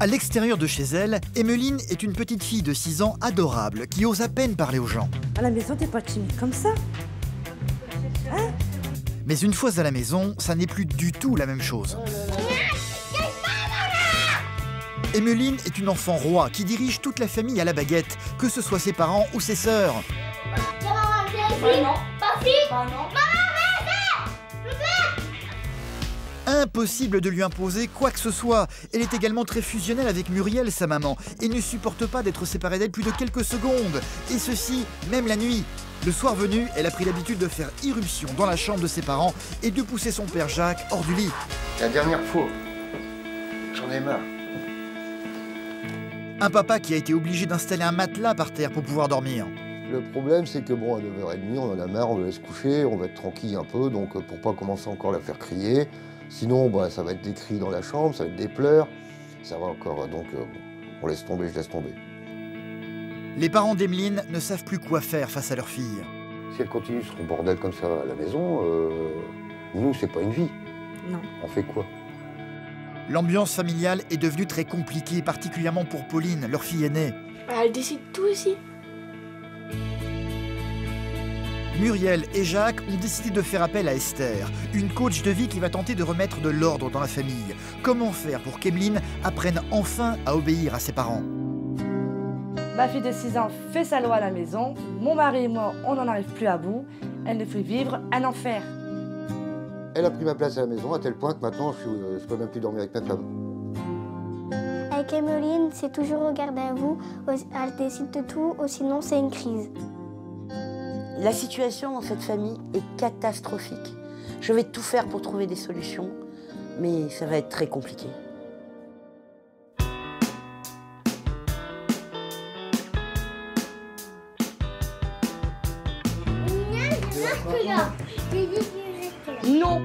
À l'extérieur de chez elle, Emmeline est une petite fille de 6 ans adorable qui ose à peine parler aux gens. À la maison, t'es pas timide comme ça. Hein? Mais une fois à la maison, ça n'est plus du tout la même chose. Emmeline est une enfant roi qui dirige toute la famille à la baguette, que ce soit ses parents ou ses sœurs. Impossible de lui imposer quoi que ce soit. Elle est également très fusionnelle avec Muriel, sa maman, et ne supporte pas d'être séparée d'elle plus de quelques secondes. Et ceci, même la nuit. Le soir venu, elle a pris l'habitude de faire irruption dans la chambre de ses parents et de pousser son père Jacques hors du lit. La dernière fois, j'en ai marre. Un papa qui a été obligé d'installer un matelas par terre pour pouvoir dormir. Le problème, c'est que bon, à 9h30, on en a marre, on le laisse coucher, on va être tranquille un peu, donc pour pas commencer encore à la faire crier. Sinon, bah, ça va être des cris dans la chambre, ça va être des pleurs, ça va encore, donc on laisse tomber, je laisse tomber. Les parents d'Emmeline ne savent plus quoi faire face à leur fille. Si elle continue son bordel comme ça à la maison, nous, c'est pas une vie. Non. On fait quoi? L'ambiance familiale est devenue très compliquée, particulièrement pour Pauline, leur fille aînée. Elle décide tout ici. Muriel et Jacques ont décidé de faire appel à Esther, une coach de vie qui va tenter de remettre de l'ordre dans la famille. Comment faire pour qu'Emmeline apprenne enfin à obéir à ses parents? Ma fille de 6 ans fait sa loi à la maison. Mon mari et moi, on n'en arrive plus à bout. Elle nous fait vivre un enfer. Elle a pris ma place à la maison à tel point que maintenant, je peux même plus dormir avec ma femme. Avec Emmeline, c'est toujours regarder à vous. Elle décide de tout, ou sinon c'est une crise. La situation dans cette famille est catastrophique. Je vais tout faire pour trouver des solutions, mais ça va être très compliqué. Non.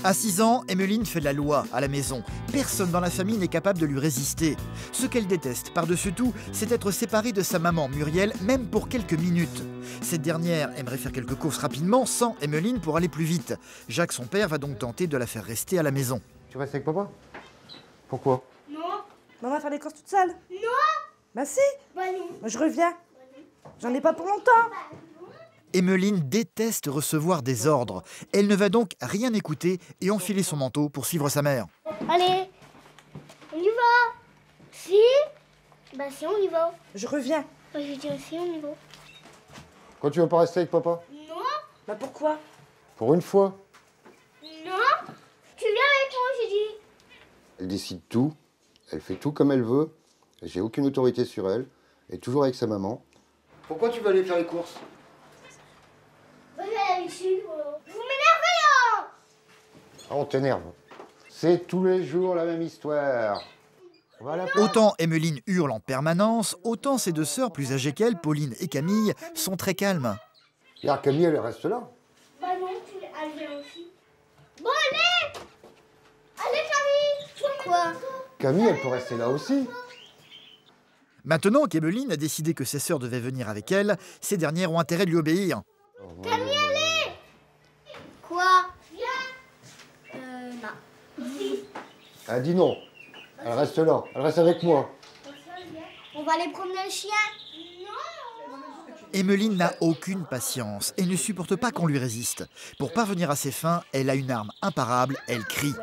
À 6 ans, Emmeline fait la loi à la maison. Personne dans la famille n'est capable de lui résister. Ce qu'elle déteste par-dessus tout, c'est être séparée de sa maman Muriel, même pour quelques minutes. Cette dernière aimerait faire quelques courses rapidement sans Emmeline pour aller plus vite. Jacques, son père, va donc tenter de la faire rester à la maison. Tu restes avec papa? Pourquoi? Non. Maman va faire les courses toute seule. Non. Bah si. Bah non. Moi, je reviens. J'en ai pas pour longtemps. Emmeline déteste recevoir des ordres. Elle ne va donc rien écouter et enfiler son manteau pour suivre sa mère. Allez, on y va. Si. Bah si, on y va. Je reviens. Bah, je dis aussi, on y va. Quand tu veux pas rester avec papa? Non. Bah pourquoi? Pour une fois. Non. Tu viens avec moi, j'ai dit. Elle décide tout, elle fait tout comme elle veut, j'ai aucune autorité sur elle, elle est toujours avec sa maman. Pourquoi tu veux aller faire les courses? Bah, je vais aller ici. Vous m'énervez là. Ah, on t'énerve. C'est tous les jours la même histoire. On va à la plage. Autant Emmeline hurle en permanence, autant ses deux sœurs plus âgées qu'elle, Pauline et Camille, sont très calmes. Regarde, Camille, elle reste là. Bah non, elle vient aussi. Bon, allez. Allez, Camille. Quoi? Camille, elle peut rester là aussi. Maintenant qu'Emmeline a décidé que ses sœurs devaient venir avec elle, ces dernières ont intérêt de lui obéir. Camille, allez. Quoi? Viens. Non. Elle dit non. Elle reste là, elle reste avec moi. On va aller promener le chien. Emmeline n'a aucune patience et ne supporte pas qu'on lui résiste. Pour parvenir à ses fins, elle a une arme imparable, elle crie.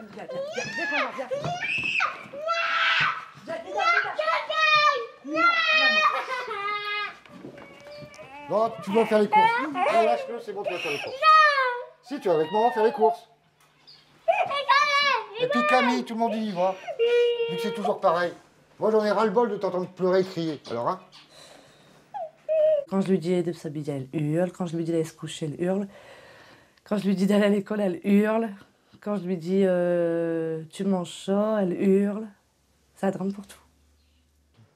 Non, tu vas faire les courses. Non, lâche-le, c'est bon, tu vas faire les courses. Si, tu vas avec maman faire les courses. Et puis Camille, tout le monde y va. Vu que c'est toujours pareil. Moi, j'en ai ras-le-bol de t'entendre pleurer et crier. Alors, hein? Quand je lui dis de s'habiller, elle hurle. Quand je lui dis d'aller se coucher, elle hurle. Quand je lui dis d'aller à l'école, elle hurle. Quand je lui dis tu manges ça, elle hurle. Ça drame pour tout.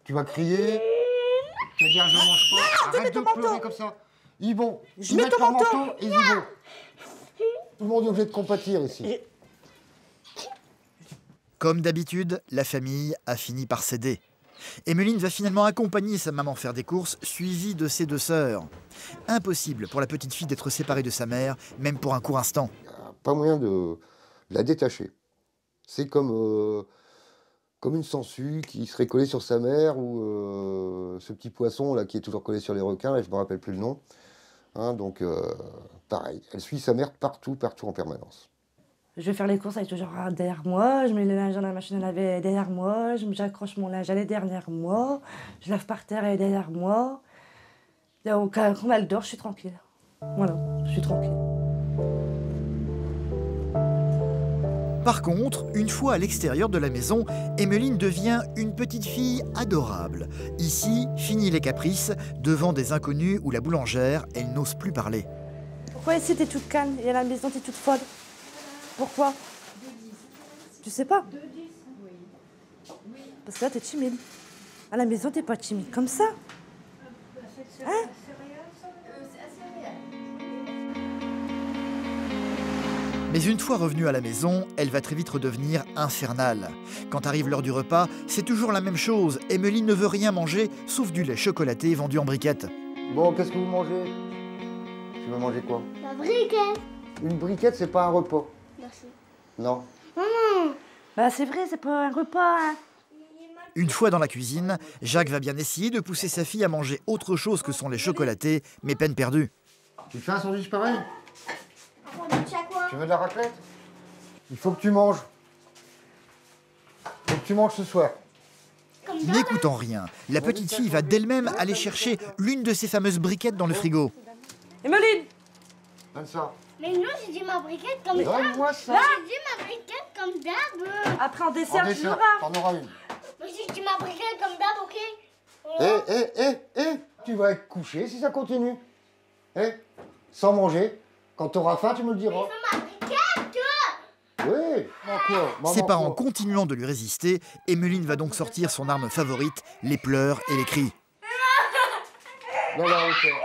Tu vas crier. Tu vas dire je mange pas. Arrête de pleurer comme ça. Ils vont. Ils mettent leur manteau et ils y vont. Tout le monde est obligé de compatir ici. Comme d'habitude, la famille a fini par céder. Emmeline va finalement accompagner sa maman faire des courses, suivie de ses deux sœurs. Impossible pour la petite fille d'être séparée de sa mère, même pour un court instant. Il n'y a pas moyen de la détacher. C'est comme comme une sangsue qui serait collée sur sa mère, ou ce petit poisson là qui est toujours collé sur les requins, là, je ne me rappelle plus le nom. Hein, donc pareil, elle suit sa mère partout, partout en permanence. Je vais faire les courses, elle est toujours derrière moi. Je mets le linge dans la machine à laver, elle est derrière moi. J'accroche mon linge, elle est derrière moi. Je lave par terre, elle est derrière moi. Donc, quand elle dort, je suis tranquille. Voilà, je suis tranquille. Par contre, une fois à l'extérieur de la maison, Emmeline devient une petite fille adorable. Ici, fini les caprices, devant des inconnus ou la boulangère, elle n'ose plus parler. Pourquoi ici t'es toute calme et à la maison t'es toute folle? Pourquoi? Tu sais pas? Parce que là t'es timide. À la maison t'es pas timide comme ça. Hein? Mais une fois revenue à la maison, elle va très vite redevenir infernale. Quand arrive l'heure du repas, c'est toujours la même chose. Emmeline ne veut rien manger, sauf du lait chocolaté vendu en briquettes. Bon, qu'est-ce que vous mangez? Tu veux manger quoi? La briquette. Une briquette, c'est pas un repas. Merci. Non. Bah c'est vrai, c'est pas un repas. Hein. Une fois dans la cuisine, Jacques va bien essayer de pousser sa fille à manger autre chose que son lait chocolaté, mais peine perdue. Tu fais un sandwich pareil? Quoi? Tu veux de la raclette? Il faut que tu manges. Il faut que tu manges ce soir. N'écoutant rien, la petite fille va d'elle-même aller chercher l'une de ces fameuses briquettes dans le frigo. Emmeline! Donne ça. Mais non, j'ai dit ma briquette comme d'hab. Donne-moi ça. J'ai dit ma briquette comme d'hab. Après en En dessert, tu dessert, l'auras. t'en auras une. Mais j'ai dit ma briquette comme d'hab, ok? Tu vas être couché si ça continue. Sans manger. Quand t'auras faim, tu me le diras. Ma briquette. Oui. Maman, Ses parents quoi continuant de lui résister, Emmeline va donc sortir son arme favorite, les pleurs et les cris. Dans la hauteur.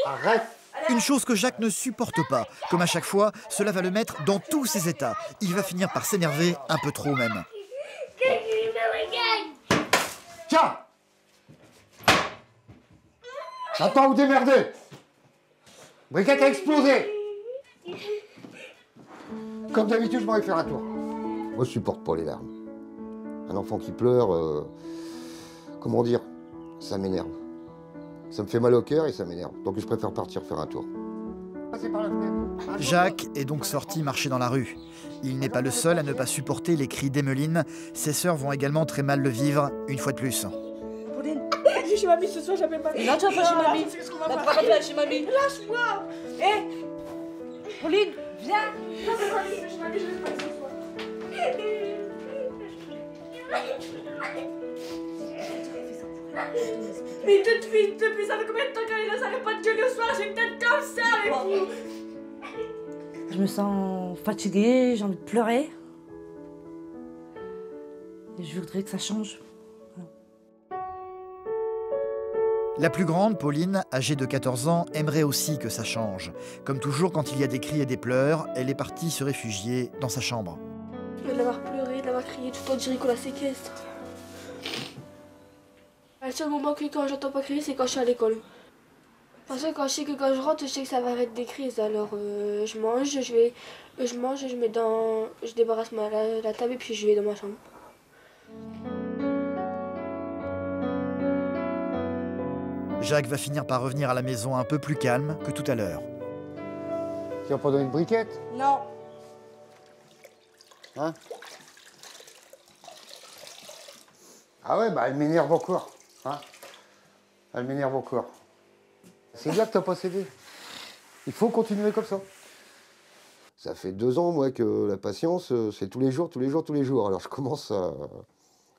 Arrête. Une chose que Jacques ne supporte pas. Comme à chaque fois, cela va le mettre dans tous ses états. Il va finir par s'énerver, un peu trop même. Tiens. Attends, vous démerdez. Briquette a explosé. Comme d'habitude, je m'en vais faire un tour. Moi, je supporte pas les larmes. Un enfant qui pleure, comment dire, ça m'énerve. Ça me fait mal au cœur et ça m'énerve. Donc je préfère partir faire un tour. Jacques est donc sorti marcher dans la rue. Il n'est pas le seul à ne pas supporter les cris d'Emmeline. Ses sœurs vont également très mal le vivre, une fois de plus. Pauline, Je suis chez mamie ce soir, j'appelle mamie. non, tu vas pas chez mamie. Qu'est-ce qu'on va Tu vas faire? pas chez mamie. Lâche-moi. Pauline, viens. Non, c'est mamie, je vais chez mamie, je vais pas ce soir. Mais depuis ça fait combien de temps qu'elle est là, ça arrête pas de gueuler au soir, j'ai une tête comme ça avec vous. Je me sens fatiguée, j'ai envie de pleurer. Et je voudrais que ça change. La plus grande, Pauline, âgée de 14 ans, aimerait aussi que ça change. Comme toujours, quand il y a des cris et des pleurs, elle est partie se réfugier dans sa chambre. De l'avoir pleuré, de l'avoir crié tout le temps, Jericho la séquestre. Le seul moment que quand j'entends pas crier, c'est quand je suis à l'école. Parce que quand je sais que quand je rentre, je sais que ça va arrêter des crises. Alors je mange, je débarrasse la table et puis je vais dans ma chambre. Jacques va finir par revenir à la maison un peu plus calme que tout à l'heure. Tu vas pas donner de briquette? Non. Hein? Ah ouais, bah elle m'énerve encore. Hein? Elle m'énerve encore. C'est bien que t'as pas cédé. Il faut continuer comme ça. Ça fait 2 ans, moi, que la patience, c'est tous les jours, tous les jours, tous les jours. Alors je commence à...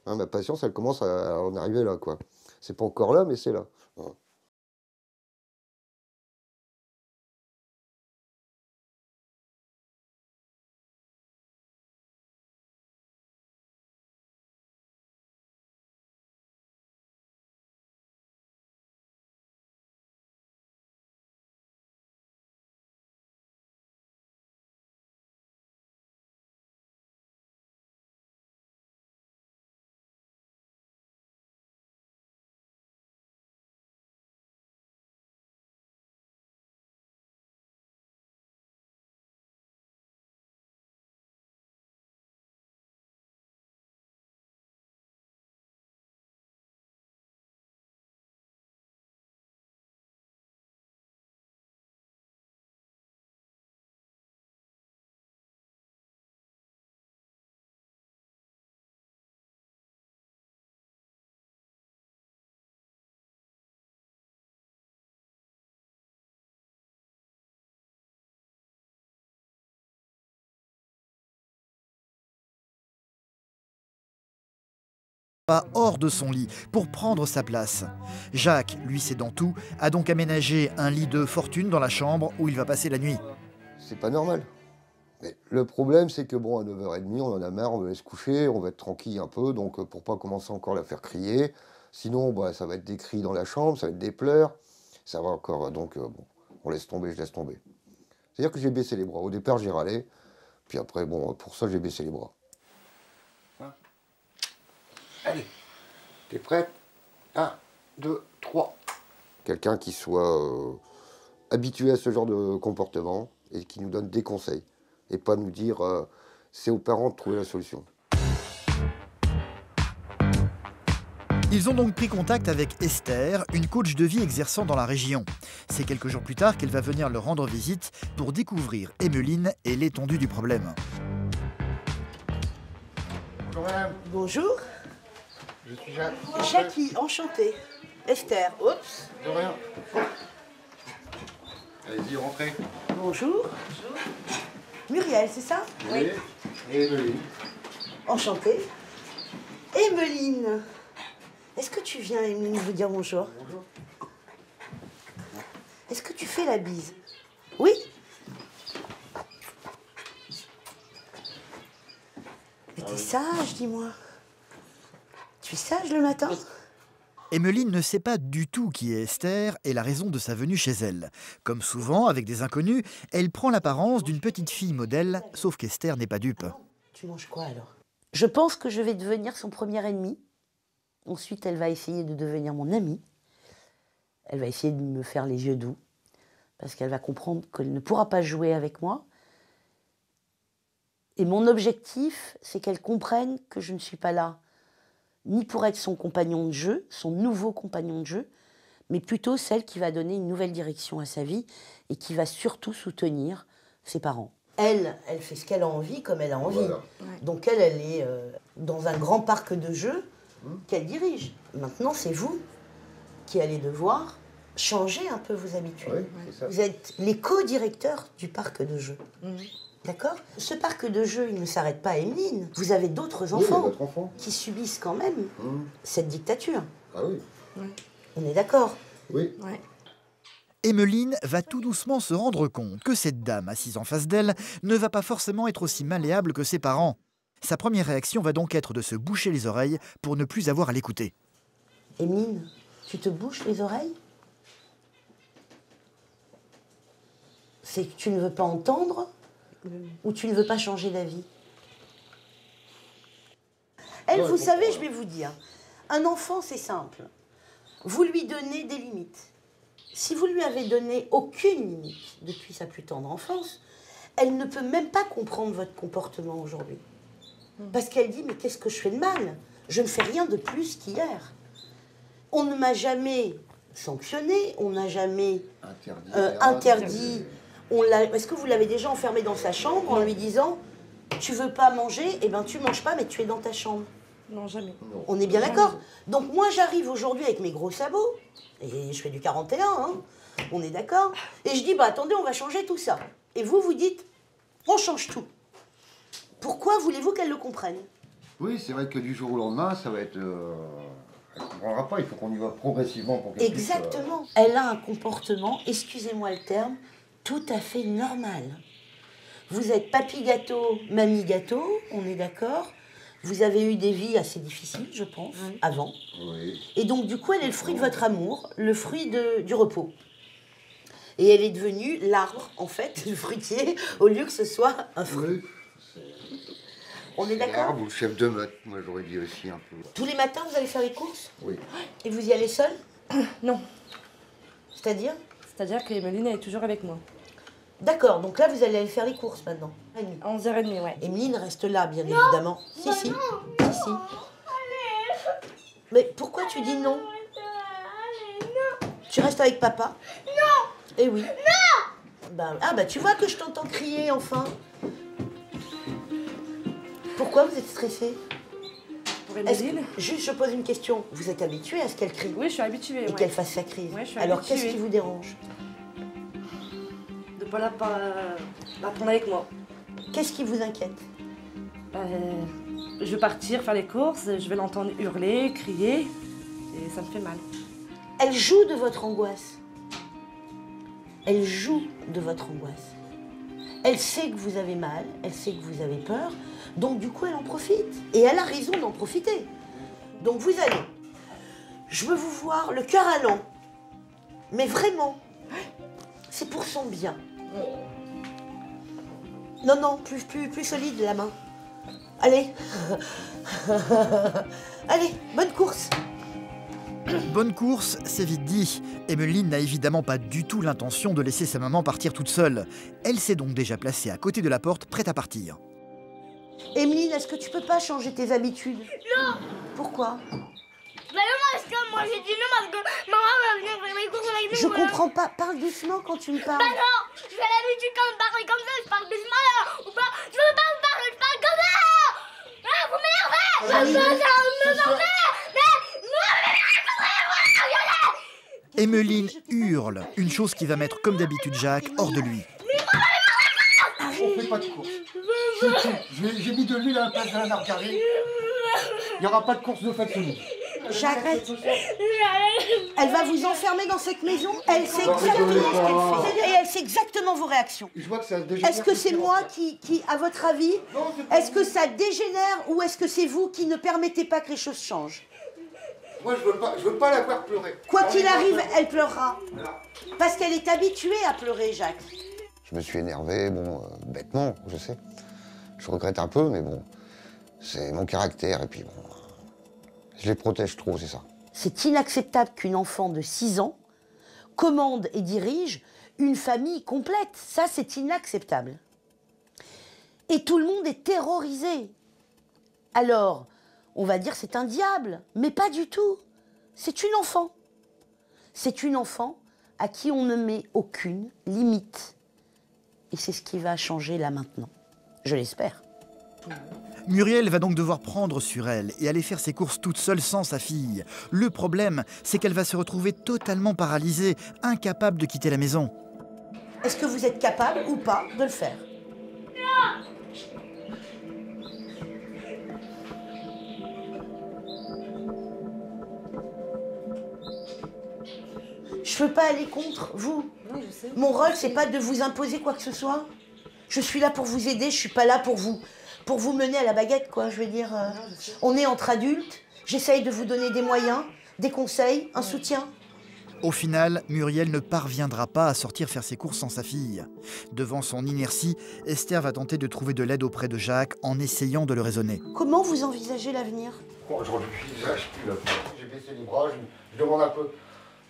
Hein, ma patience, elle commence à en arriver là, quoi. C'est pas encore là, mais c'est là. Hein. pas hors de son lit pour prendre sa place. Jacques, lui cédant tout, a donc aménagé un lit de fortune dans la chambre où il va passer la nuit. C'est pas normal. Mais le problème, c'est que bon, à 9h30, on en a marre, on veut aller se coucher, on va être tranquille un peu, donc pour pas commencer encore à la faire crier. Sinon, bah, ça va être des cris dans la chambre, ça va être des pleurs, ça va encore, donc bon, on laisse tomber, je laisse tomber. C'est-à-dire que j'ai baissé les bras. Au départ, j'ai râlé, puis après, bon, pour ça, j'ai baissé les bras. Hein? Allez, t'es prête? 1, 2, 3. Quelqu'un qui soit habitué à ce genre de comportement et qui nous donne des conseils. Et pas nous dire c'est aux parents de trouver la solution. Ils ont donc pris contact avec Esther, une coach de vie exerçant dans la région. C'est quelques jours plus tard qu'elle va venir leur rendre visite pour découvrir Emmeline et l'étendue du problème. Bonjour madame. Bonjour. Je suis Jacques. Jackie, enchantée. Esther, oups. De rien. Allez-y, rentrez. Bonjour. Muriel, c'est ça? Oui. Et Emeline. Enchantée. Emmeline. Est-ce que tu viens, Emmeline, vous dire bonjour? Bonjour. Est-ce que tu fais la bise? Oui. Mais t'es sage, dis-moi. Tu es sage le matin? Emmeline ne sait pas du tout qui est Esther et la raison de sa venue chez elle. Comme souvent, avec des inconnus, elle prend l'apparence d'une petite fille modèle, sauf qu'Esther n'est pas dupe. Tu manges quoi alors? Je pense que je vais devenir son premier ennemi. Ensuite, elle va essayer de devenir mon amie. Elle va essayer de me faire les yeux doux, parce qu'elle va comprendre qu'elle ne pourra pas jouer avec moi. Et mon objectif, c'est qu'elle comprenne que je ne suis pas là ni pour être son compagnon de jeu, son nouveau compagnon de jeu, mais plutôt celle qui va donner une nouvelle direction à sa vie et qui va surtout soutenir ses parents. Elle fait ce qu'elle a envie comme elle a envie. Voilà. Ouais. Donc elle est dans un grand parc de jeux qu'elle dirige. Maintenant, c'est vous qui allez devoir changer un peu vos habitudes. Oui, c'est ça. Vous êtes les co-directeurs du parc de jeux. D'accord? Ce parc de jeux, il ne s'arrête pas à Emmeline. Vous avez d'autres enfants, votre enfant qui subissent quand même cette dictature. Ah oui. On est d'accord? Oui. Ouais. Emmeline va tout doucement se rendre compte que cette dame assise en face d'elle ne va pas forcément être aussi malléable que ses parents. Sa première réaction va donc être de se boucher les oreilles pour ne plus avoir à l'écouter. Emmeline, tu te bouches les oreilles? C'est que tu ne veux pas entendre ou tu ne veux pas changer d'avis? Elle, Ouais, vous bon, savez, voilà. je vais vous dire, un enfant, c'est simple. Vous lui donnez des limites. Si vous lui avez donné aucune limite depuis sa plus tendre enfance, elle ne peut même pas comprendre votre comportement aujourd'hui. Parce qu'elle dit, mais qu'est-ce que je fais de mal? Je ne fais rien de plus qu'hier. On ne m'a jamais sanctionné, on n'a jamais interdit. Est-ce que vous l'avez déjà enfermé dans sa chambre en lui disant, tu veux pas manger, eh ben tu manges pas, mais tu es dans ta chambre? Non, jamais. On est bien d'accord? Donc moi j'arrive aujourd'hui avec mes gros sabots, et je fais du 41, hein, on est d'accord? Et je dis, bah attendez, on va changer tout ça. Et vous, vous dites, on change tout. Pourquoi voulez-vous qu'elle le comprenne? Oui, c'est vrai que du jour au lendemain, ça va être... Elle ne comprendra pas, il faut qu'on y va progressivement pour qu'elle puisse, Exactement. Elle a un comportement, excusez-moi le terme, tout à fait normal. Vous êtes papy gâteau, mamie gâteau, on est d'accord? Vous avez eu des vies assez difficiles, je pense, avant. Oui. Et donc, du coup, elle est le fruit de votre amour, le fruit du repos. Et elle est devenue l'arbre, en fait, le fruitier, au lieu que ce soit un fruit. Oui. On est d'accord? L'arbre ou le chef de meute, moi j'aurais dit aussi un peu. Tous les matins, vous allez faire les courses? Oui. Et vous y allez seul? Non. C'est-à-dire? C'est-à-dire que Emmeline est toujours avec moi. D'accord, donc là, vous allez aller faire les courses maintenant. À 11h30, ouais. Emmeline reste là, bien évidemment. Si. Mais pourquoi tu dis non? Tu restes avec papa? Non. Eh oui. Non. Bah tu vois que je t'entends crier, enfin. Pourquoi vous êtes stressée? Pour Emmeline? Juste, je pose une question. Vous êtes habituée à ce qu'elle crie? Oui, je suis habituée. Et qu'elle fasse sa crise? Ouais, je suis Alors, habituée. qu'est-ce qui vous dérange? De pas la prendre avec moi. Qu'est-ce qui vous inquiète? Je vais partir faire les courses, je vais l'entendre hurler, crier, et ça me fait mal. Elle joue de votre angoisse. Elle joue de votre angoisse. Elle sait que vous avez mal, elle sait que vous avez peur, donc du coup elle en profite. Et elle a raison d'en profiter. Donc vous allez, je veux vous voir le cœur allant, mais vraiment, c'est pour son bien. Non, non, plus solide la main. Allez. Allez, bonne course. Bonne course, c'est vite dit. Emmeline n'a évidemment pas du tout l'intention de laisser sa maman partir toute seule. Elle s'est donc déjà placée à côté de la porte, prête à partir. Emeline, est-ce que tu peux pas changer tes habitudes? Non. Pourquoi? Bah non, parce que moi j'ai dit non parce que maman va venir faire mes courses avec nous. Je comprends pas. Parle doucement quand tu me parles. Bah non, j'ai l'habitude quand je parle comme ça, je parle doucement là. Ou pas, je veux pas vous parler, je parle comme ça. Ah, vous m'énervez. Ça me Emmeline hurle, une chose qui va mettre comme d'habitude Jacques hors de lui. On fait pas de course. J'ai mis de l'huile à la place de la margarine. Il n'y aura pas de course de fête ce midi. J'arrête. Elle va vous enfermer dans cette maison. Elle sait exactement ce qu'elle fait. Et elle sait exactement vos réactions. Je vois que ça dégénère. Est-ce que c'est moi qui, à votre avis, est-ce que ça dégénère ou est-ce que c'est vous qui ne permettez pas que les choses changent? Moi, je veux pas la voir pleurer. Quoi qu'il arrive, elle pleurera. Parce qu'elle est habituée à pleurer, Jacques. Je me suis énervé, bon, bêtement, je sais. Je regrette un peu, mais bon, c'est mon caractère, et puis bon, je les protège trop, c'est ça. C'est inacceptable qu'une enfant de 6 ans commande et dirige une famille complète. Ça, c'est inacceptable. Et tout le monde est terrorisé. Alors, on va dire c'est un diable, mais pas du tout. C'est une enfant. C'est une enfant à qui on ne met aucune limite. Et c'est ce qui va changer là maintenant. Je l'espère. Muriel va donc devoir prendre sur elle et aller faire ses courses toute seule sans sa fille. Le problème, c'est qu'elle va se retrouver totalement paralysée, incapable de quitter la maison. Est-ce que vous êtes capable ou pas de le faire? Je peux pas aller contre vous. Non, je sais. Mon rôle, c'est pas de vous imposer quoi que ce soit. Je suis là pour vous aider, je suis pas là pour vous mener à la baguette, quoi. Je veux dire, on est entre adultes, j'essaye de vous donner des moyens, des conseils, un soutien. Au final, Muriel ne parviendra pas à sortir faire ses courses sans sa fille. Devant son inertie, Esther va tenter de trouver de l'aide auprès de Jacques en essayant de le raisonner. Comment vous envisagez l'avenir? Bon, je lâche plus, là. J'ai baissé les bras, je demande un peu.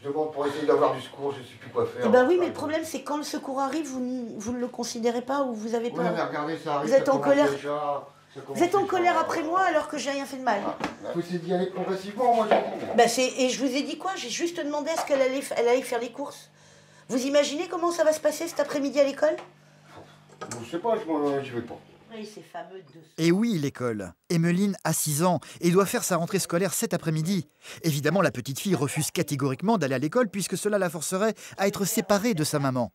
Je demande pour essayer d'avoir du secours, je ne sais plus quoi faire. Eh ben oui, mais le problème, c'est quand le secours arrive, vous ne le considérez pas ou vous avez Oui, peur. mais regardez, ça arrive. Vous êtes ça en commence colère. déjà, Vous êtes en colère après moi alors que j'ai rien fait de mal. Il faut essayer d'y aller progressivement, moi j'ai dit. Ben et je vous ai dit quoi? J'ai juste demandé à ce qu'elle allait faire les courses. Vous imaginez comment ça va se passer cet après-midi à l'école? Je sais pas, je vais pas. Oui, c'est fameux de... Et oui, l'école. Emmeline a 6 ans et doit faire sa rentrée scolaire cet après-midi. Évidemment, la petite fille refuse catégoriquement d'aller à l'école puisque cela la forcerait à être séparée de sa maman.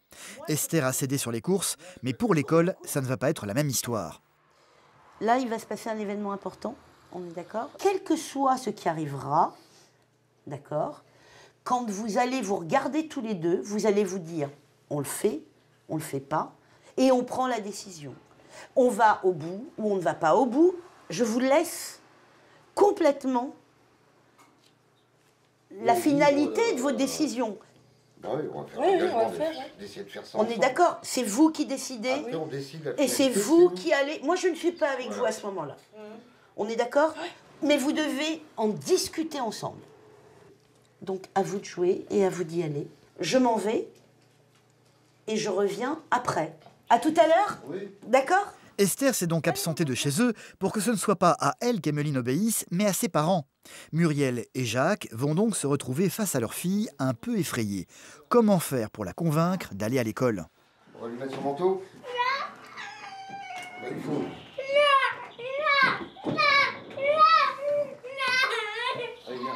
Esther a cédé sur les courses, mais pour l'école, ça ne va pas être la même histoire. Là, il va se passer un événement important, on est d'accord? Quel que soit ce qui arrivera, d'accord, quand vous allez vous regarder tous les deux, vous allez vous dire, on le fait pas, et on prend la décision. On va au bout ou on ne va pas au bout. Je vous laisse complètement la finalité de vos décisions. Bah oui, on va faire d'essayer de faire ça. On est d'accord, c'est vous qui décidez. Après, on décide Et c'est vous qui allez... Moi, je ne suis pas avec vous à ce moment-là. On est d'accord? Mais vous devez en discuter ensemble. Donc, à vous de jouer et à vous d'y aller. Je m'en vais et je reviens après. À tout à l'heure? Oui. D'accord? Esther s'est donc absentée de chez eux pour que ce ne soit pas à elle qu'Emmeline obéisse, mais à ses parents. Muriel et Jacques vont donc se retrouver face à leur fille un peu effrayée. Comment faire pour la convaincre d'aller à l'école? On va lui mettre son manteau. Bah, il faut. Allez, viens.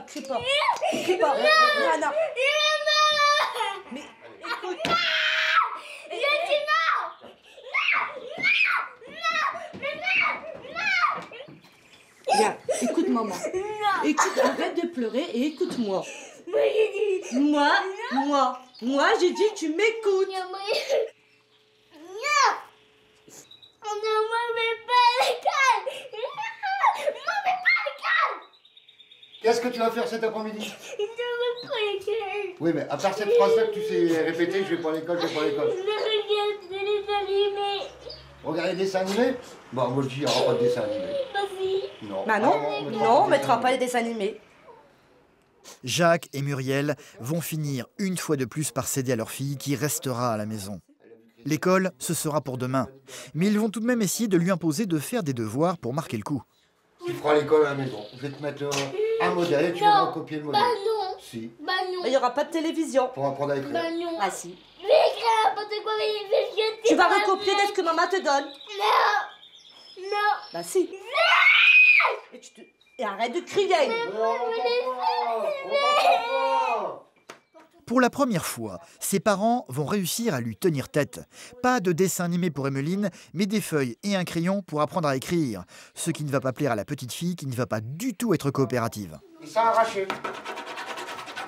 Crie pas. Non. Mais écoute. maman. Écoute, arrête de pleurer et écoute-moi. Moi, j'ai dit tu m'écoutes. Qu'est-ce que tu vas faire cet après-midi? Oui, mais à part cette phrase-là que tu sais répéter, je vais pas à l'école, je vais pas à l'école. Regarder des dessins animés? Bon, moi je dis, il n'y aura pas de dessins animés. Non. Bah non, on mettra pas les dessins animés. Jacques et Muriel vont finir une fois de plus par céder à leur fille qui restera à la maison. L'école, ce sera pour demain. Mais ils vont tout de même essayer de lui imposer de faire des devoirs pour marquer le coup. Tu feras l'école à la maison. Je vais te mettre un modèle et tu vas recopier le modèle. Bah non. Si. Bah non. Il n'y aura pas de télévision. Pour apprendre à écrire. Bah non. Ah si. Je vais écrire n'importe quoi, mais je Tu vas recopier de ce que maman te donne. Non. Non. Bah si. Et arrête de crier. Pour la première fois, ses parents vont réussir à lui tenir tête. Pas de dessin animé pour Emmeline, mais des feuilles et un crayon pour apprendre à écrire. Ce qui ne va pas plaire à la petite fille qui ne va pas du tout être coopérative. Et ça a arraché.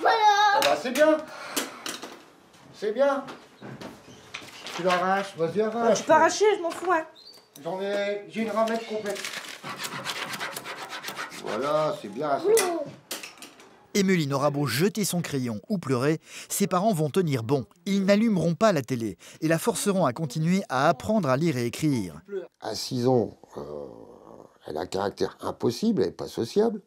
Voilà. Ah bah c'est bien. C'est bien. Tu l'arraches, vas-y arrache. Tu peux arracher, je m'en fous. Hein. J'ai une ramette complète. Voilà, c'est bien. Emmeline aura beau jeter son crayon ou pleurer, ses parents vont tenir bon. Ils n'allumeront pas la télé et la forceront à continuer à apprendre à lire et écrire. À 6 ans, elle a un caractère impossible, elle n'est pas sociable.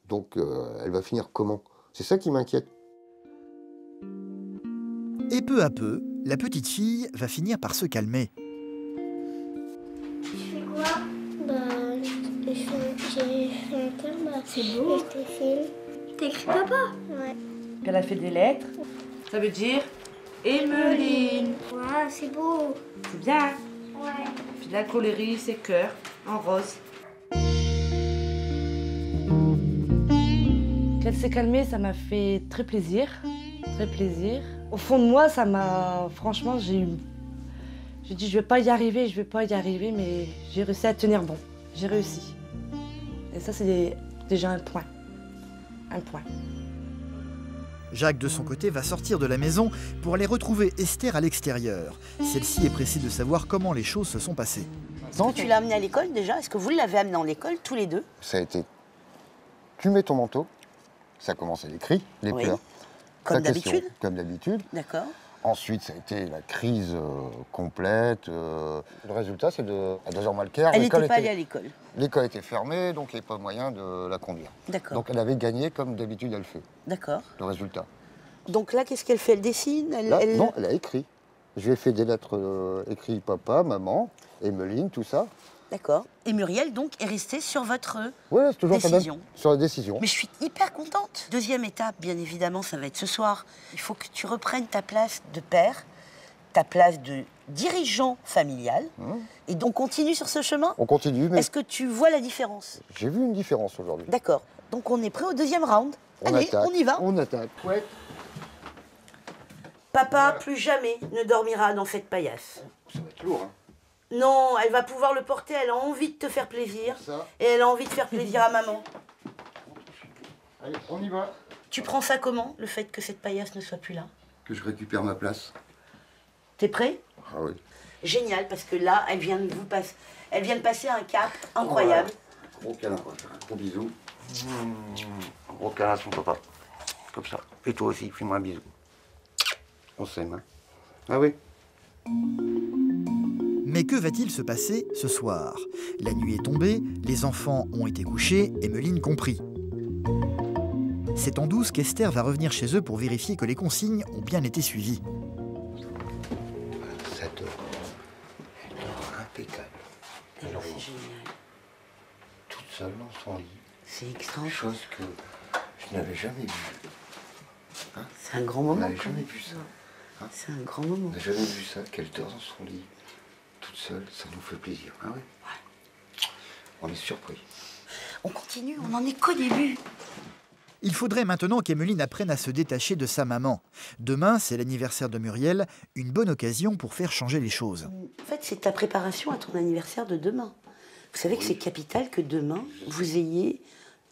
Donc elle va finir comment? C'est ça qui m'inquiète. Et peu à peu, la petite fille va finir par se calmer. Tu fais quoi? J'ai fait un terme. C'est beau. Je t'ai T'écris papa? Ouais. Elle a fait des lettres. Ça veut dire Emmeline. Ouais, c'est beau. C'est bien. Ouais. Puis la colérie, c'est cœur, en rose. Qu'elle s'est calmée, ça m'a fait très plaisir. Très plaisir. Au fond de moi, ça m'a... Franchement, j'ai dit, je vais pas y arriver, mais j'ai réussi à tenir bon. J'ai réussi. Et ça, c'est déjà un point. Un point. Jacques, de son côté, va sortir de la maison pour aller retrouver Esther à l'extérieur. Celle-ci est pressée de savoir comment les choses se sont passées. Donc tu l'as amené à l'école déjà? Est-ce que vous l'avez amené à l'école tous les deux? Ça a été, tu mets ton manteau, ça commence à l'écrit, les Oui. pleurs. Comme Ta question, d'habitude? Comme d'habitude. D'accord. Ensuite, ça a été la crise complète. Le résultat, c'est à 2h moins le quart. Elle n'était pas allée à l'école. L'école était fermée, donc il n'y avait pas moyen de la conduire. D'accord. Donc elle avait gagné comme d'habitude elle fait, D'accord. le résultat. Donc là, qu'est-ce qu'elle fait? Elle dessine? Là, non, elle a écrit. Je lui ai fait des lettres écrites papa, maman, Emmeline, tout ça. D'accord. Et Muriel, donc, est restée sur votre Ouais, c'est toujours décision. sur la décision. Mais je suis hyper contente. Deuxième étape, bien évidemment, ça va être ce soir. Il faut que tu reprennes ta place de père, ta place de dirigeant familial. Et donc, continue sur ce chemin. On continue, mais Est-ce que tu vois la différence? j'ai vu une différence aujourd'hui. D'accord. Donc, on est prêt au deuxième round. Allez, attaque. on y va. On attaque. Ouais. Papa, plus jamais ne dormira dans cette paillasse. Ça va être lourd, hein. Non, elle va pouvoir le porter, elle a envie de te faire plaisir. Ça. Et elle a envie de faire plaisir à maman. Allez, on y va. Tu prends ça comment, le fait que cette paillasse ne soit plus là? Que je récupère ma place. T'es prêt? Ah oui. Génial, parce que là, elle vient de passer un cap incroyable. Gros câlin, on va faire un gros bisou. Un gros câlin à son papa. Comme ça. Et toi aussi, fais-moi un bisou. On s'aime, hein. Ah oui. Mais que va-t-il se passer ce soir? La nuit est tombée, les enfants ont été couchés, Emmeline compris. C'est en douce qu'Esther va revenir chez eux pour vérifier que les consignes ont bien été suivies. Ça dort. Elle dort impeccable. C'est génial. Toute seule dans son lit. C'est extraordinaire. Chose que je n'avais jamais vue. C'est un grand On moment. n'avait quand jamais même. vu ça. C'est un grand moment. On n'a jamais vu ça, qu'elle dort dans son lit. Toute seule, ça nous fait plaisir. Ah oui. On est surpris. On continue, on n'en est qu'au début. Il faudrait maintenant qu'Emmeline apprenne à se détacher de sa maman. Demain, c'est l'anniversaire de Muriel, une bonne occasion pour faire changer les choses. En fait, c'est ta préparation à ton anniversaire de demain. Vous savez que c'est capital que demain, vous ayez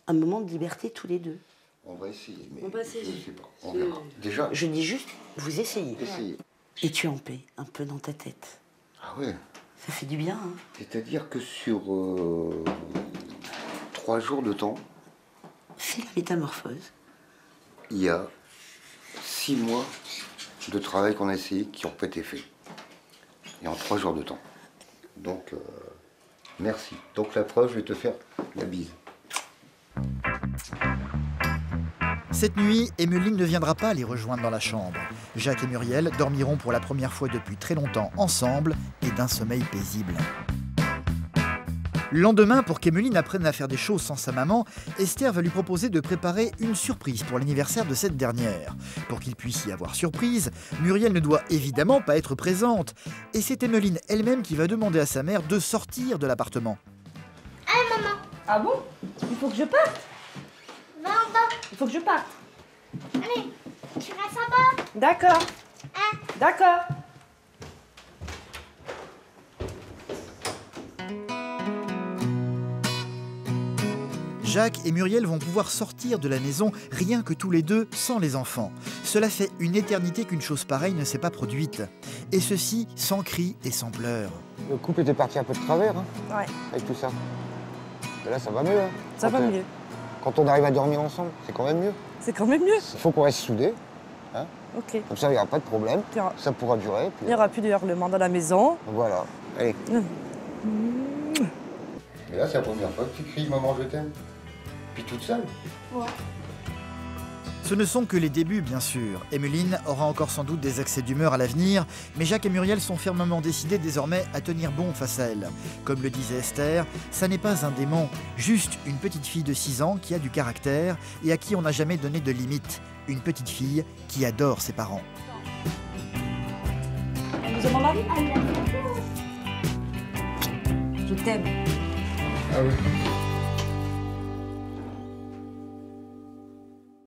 un moment de liberté tous les deux. On va essayer, mais On va essayer. je ne sais pas. On verra. Déjà, Je dis juste, vous essayez. essayer. Et tu en paix, un peu dans ta tête. Ah ouais. Ça fait du bien, hein. C'est-à-dire que sur 3 jours de temps, C'est la métamorphose. il y a 6 mois de travail qu'on a essayé qui n'ont pas été faits. Et en 3 jours de temps. Donc, merci. Donc la preuve, je vais te faire la bise. Cette nuit, Emmeline ne viendra pas les rejoindre dans la chambre. Jacques et Muriel dormiront pour la première fois depuis très longtemps ensemble et d'un sommeil paisible. Le lendemain, pour qu'Emmeline apprenne à faire des choses sans sa maman, Esther va lui proposer de préparer une surprise pour l'anniversaire de cette dernière. Pour qu'il puisse y avoir surprise, Muriel ne doit évidemment pas être présente. Et c'est Emmeline elle-même qui va demander à sa mère de sortir de l'appartement. Allez, maman, Ah bon? Il faut que je parte. va en bas. Il faut que je parte. Allez, tu restes en bas. D'accord. Hein? D'accord. Jacques et Muriel vont pouvoir sortir de la maison rien que tous les deux, sans les enfants. Cela fait une éternité qu'une chose pareille ne s'est pas produite. Et ceci sans cris et sans pleurs. Le couple était parti un peu de travers, hein, Ouais, avec tout ça. Mais là, ça va mieux. Hein. ça va Quand, mieux. Quand on arrive à dormir ensemble, c'est quand même mieux. C'est quand même mieux. Il faut qu'on reste soudés, Ok. comme ça, il n'y aura pas de problème. Il y aura- Ça pourra durer. Puis, Il n'y aura plus de hurlements dans la maison. voilà. Allez. Et là, c'est la première fois que tu cries « Maman, je t'aime ». Puis toute seule. Ce ne sont que les débuts, bien sûr. Emmeline aura encore sans doute des accès d'humeur à l'avenir, mais Jacques et Muriel sont fermement décidés désormais à tenir bon face à elle. Comme le disait Esther, ça n'est pas un démon, juste une petite fille de 6 ans qui a du caractère et à qui on n'a jamais donné de limite. Une petite fille qui adore ses parents. Vous avez mon mari? Je t'aime. Ah oui.